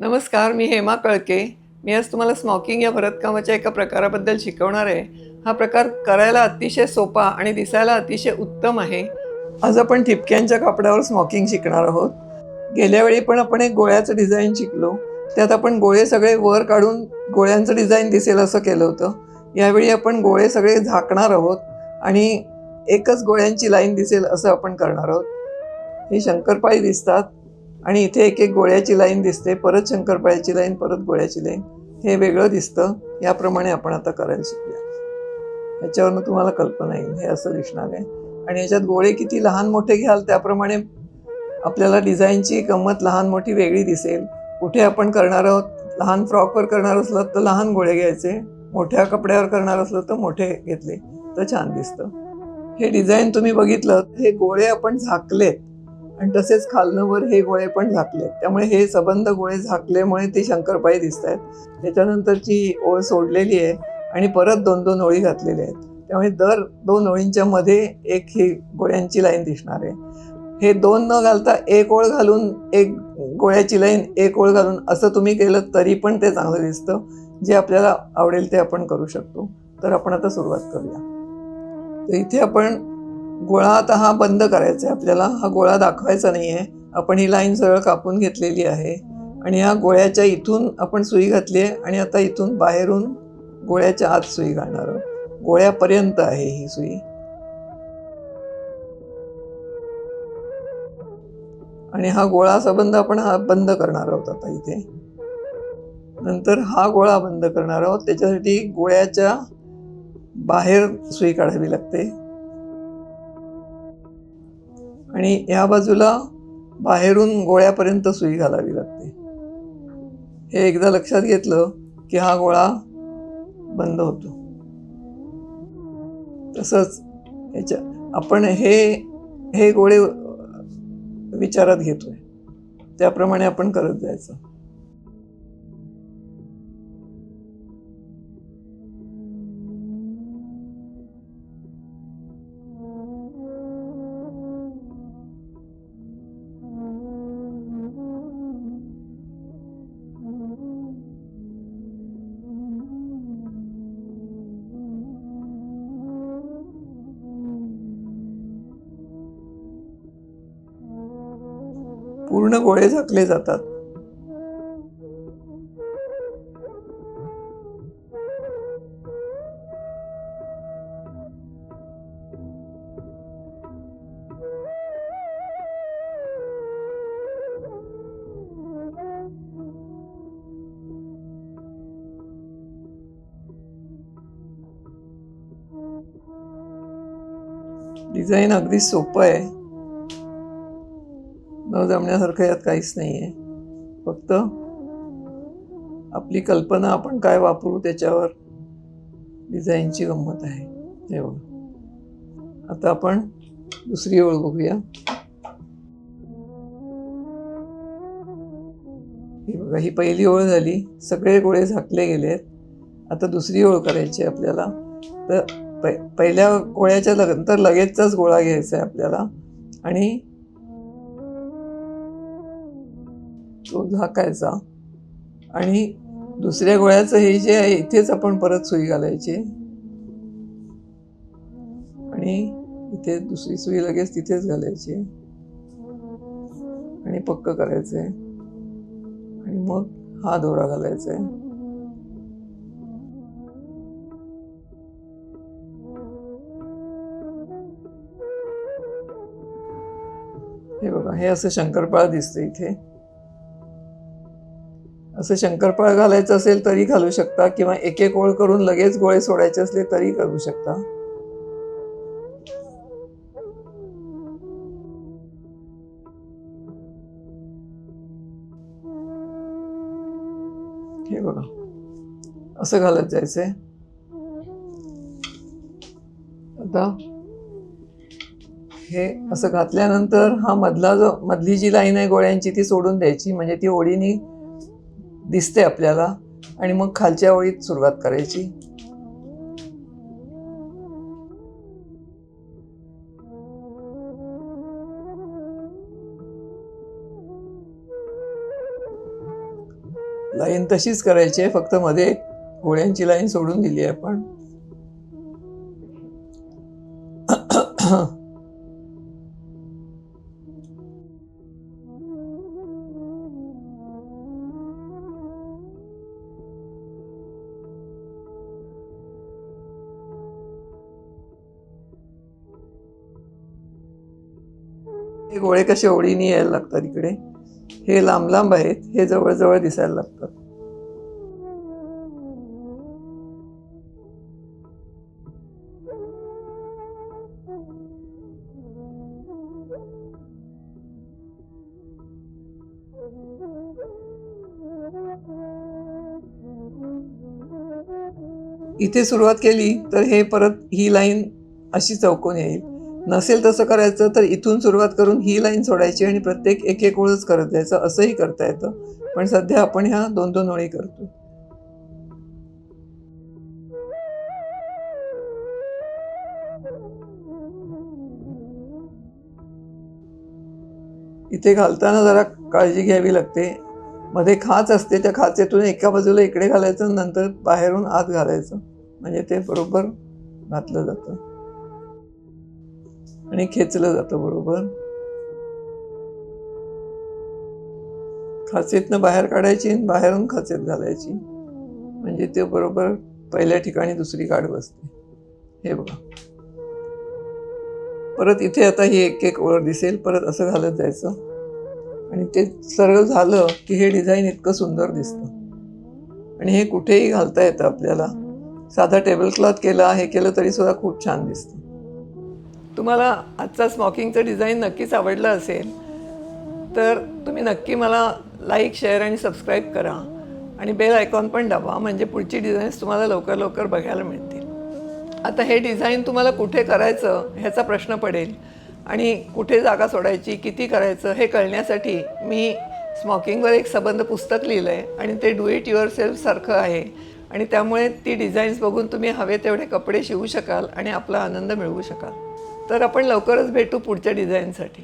नमस्कार, मी हेमा कळके. मी आज तुम्हाला स्मोकिंग या भरतकामाच्या एका प्रकाराबद्दल शिकवणार आहे. हा प्रकार करायला अतिशय सोपा आणि दिसायला अतिशय उत्तम आहे. आज आपण ठिपक्यांच्या कापडावर स्मोकिंग शिकणार आहोत. गेल्या वेळी पण आपण एक गोळ्याचं डिझाईन शिकलो. त्यात आपण गोळे सगळे वर काढून गोळ्यांचं डिझाईन दिसेल असं केलं होतं. यावेळी आपण गोळे सगळे झाकणार आहोत आणि एकच गोळ्यांची लाईन दिसेल असं आपण करणार आहोत. ही शंकरपाळी दिसतात आणि इथे एक एक गोळ्याची लाईन दिसते, परत शंकरपाळ्याची लाईन, परत गोळ्याची लाईन. हे वेगळं दिसतं. याप्रमाणे आपण आता करायला शिकूया. ह्याच्यावरनं तुम्हाला कल्पना येईल. हे असं दिसणार आहे आणि ह्याच्यात गोळे किती लहान मोठे घ्याल त्याप्रमाणे आपल्याला डिझाईनची गंमत लहान मोठी वेगळी दिसेल. कुठे आपण करणार आहोत, लहान फ्रॉकवर करणार असलं तर लहान गोळे घ्यायचे, मोठ्या कपड्यावर करणार असलं तर मोठे घेतले तर छान दिसतं. हे डिझाईन तुम्ही बघितलं, हे गोळे आपण झाकलेत आणि तसेच खालनं वर हे गोळे पण झाकलेत. त्यामुळे हे सबंध गोळे झाकल्यामुळे ती शंकरपाळी दिसत आहेत. त्याच्यानंतरची ओळ सोडलेली आहे आणि परत 2-2 ओळी घातलेल्या आहेत. त्यामुळे दर 2 ओळींच्या मध्ये एक ही गोळ्यांची लाईन दिसणार आहे. हे 2 न घालता एक ओळ घालून एक गोळ्याची लाईन, एक ओळ घालून असं तुम्ही केलं तरी पण ते चांगलं दिसतं. जे आपल्याला आवडेल ते आपण करू शकतो. तर आपण आता सुरुवात करूया. तर इथे आपण गोळा आता हा बंद करायचा आहे आपल्याला. हा गोळा दाखवायचा नाही आहे. आपण ही लाईन सरळ कापून घेतलेली आहे आणि ह्या गोळ्याच्या इथून आपण सुई घातली आहे आणि आता इथून बाहेरून गोळ्याच्या आत सुई घालणार आहोत. गोळ्यापर्यंत आहे ही सुई आणि हा गोळा संबंध आपण हा बंद करणार आहोत आता इथे. नंतर हा गोळा बंद करणार आहोत. त्याच्यासाठी गोळ्याच्या बाहेर सुई काढावी लागते आणि या बाजूला बाहेरून गोळ्यापर्यंत सुई घालावी लागते. हे एकदा लक्षात घेतलं की हा गोळा बंद होतो. तसंच ह्याच्या आपण हे हे गोळे विचारात घेतोय त्याप्रमाणे आपण करत जायचं. पूर्ण गोळे झाकले जातात. डिझाईन अगदी सोपं आहे. न जमण्यासारखं यात काहीच नाही आहे. फक्त आपली कल्पना आपण काय वापरू त्याच्यावर डिझाईनची गंमत आहे. हे बघा. आता आपण दुसरी ओळ बघूया. ही बघा, ही पहिली ओळ झाली. सगळे गोळे झाकले गेलेत. आता दुसरी ओळ करायची आहे आपल्याला. तर पहिल्या गोळ्याच्या नंतर लगेचचाच गोळा घ्यायचा आहे आपल्याला आणि तो झाकायचा आणि दुसऱ्या गोळ्याचं हे जे आहे इथेच आपण परत सुई घालायची आणि इथे दुसरी सुई लगेच तिथेच घालायची आणि पक्क करायचंय आणि मग हा दोरा घालायचा आहे. हे बघा, हे असं शंकरपाळ दिसतं इथे. असं शंकरपाळ घालायचं असेल तरी घालू शकता किंवा एक एक ओळ करून लगेच गोळे सोडायचे असले तरी करू शकता. हे बघा, असं घालत जायचंय. आता हे असं घातल्यानंतर हा मधली जी लाईन आहे गोळ्यांची ती सोडून द्यायची, म्हणजे ती ओळीने दिसते आपल्याला आणि मग खालच्या ओळीत सुरुवात करायची. लाईन तशीच करायची आहे, फक्त मध्ये एक गोळ्यांची लाईन सोडून दिली आहे आपण. हे गोळे कसे ओळीने यायला लागतात इकडे, हे लांब लांब आहेत, हे जवळजवळ दिसायला लागतात. इथे सुरुवात केली तर हे परत ही लाईन अशी चौकोन येईल. नसेल तसं करायचं तर इथून सुरुवात करून ही लाईन सोडायची आणि प्रत्येक एक एक ओळच करत जायचं, असंही करता येतं. पण सध्या आपण ह्या 2-2 ओळी करतो. इथे घालताना जरा काळजी घ्यावी लागते. मध्ये खाच असते, त्या खाचेतून एका बाजूला इकडे घालायचं, नंतर बाहेरून आत घालायचं, म्हणजे ते बरोबर घातलं जातं आणि खेचलं जातं बरोबर. खाचेतनं बाहेर काढायची आणि बाहेरून खाचेत घालायची, म्हणजे ते बरोबर पहिल्या ठिकाणी दुसरी गाठ बसते. हे बघा, परत इथे आता ही एक एक ओळ दिसेल, परत असं घालत जायचं आणि ते सरळ झालं की हे डिझाईन इतकं सुंदर दिसतं. आणि हे कुठेही घालता येतं आपल्याला. साधा टेबल क्लॉथ केला, हे केलं तरी सुद्धा खूप छान दिसतं. तुम्हाला आजचा स्मॉकिंगचं डिझाईन नक्कीच आवडलं असेल तर तुम्ही नक्की मला लाईक, शेअर आणि सबस्क्राईब करा आणि बेल आयकॉन पण दाबा, म्हणजे पुढची डिझाईन्स तुम्हाला लवकर लवकर बघायला मिळतील. आता हे डिझाईन तुम्हाला कुठे करायचं ह्याचा प्रश्न पडेल आणि कुठे जागा सोडायची, किती करायचं हे कळण्यासाठी मी स्मॉकिंगवर एक सबंध पुस्तक लिहिलं आहे आणि ते डू इट युअर सेल्फसारखं आहे आणि त्यामुळे ती डिझाईन्स बघून तुम्ही हवे तेवढे कपडे शिवू शकाल आणि आपला आनंद मिळवू शकाल. तर आपण लवकरच भेटू पुढच्या डिझाईनसाठी.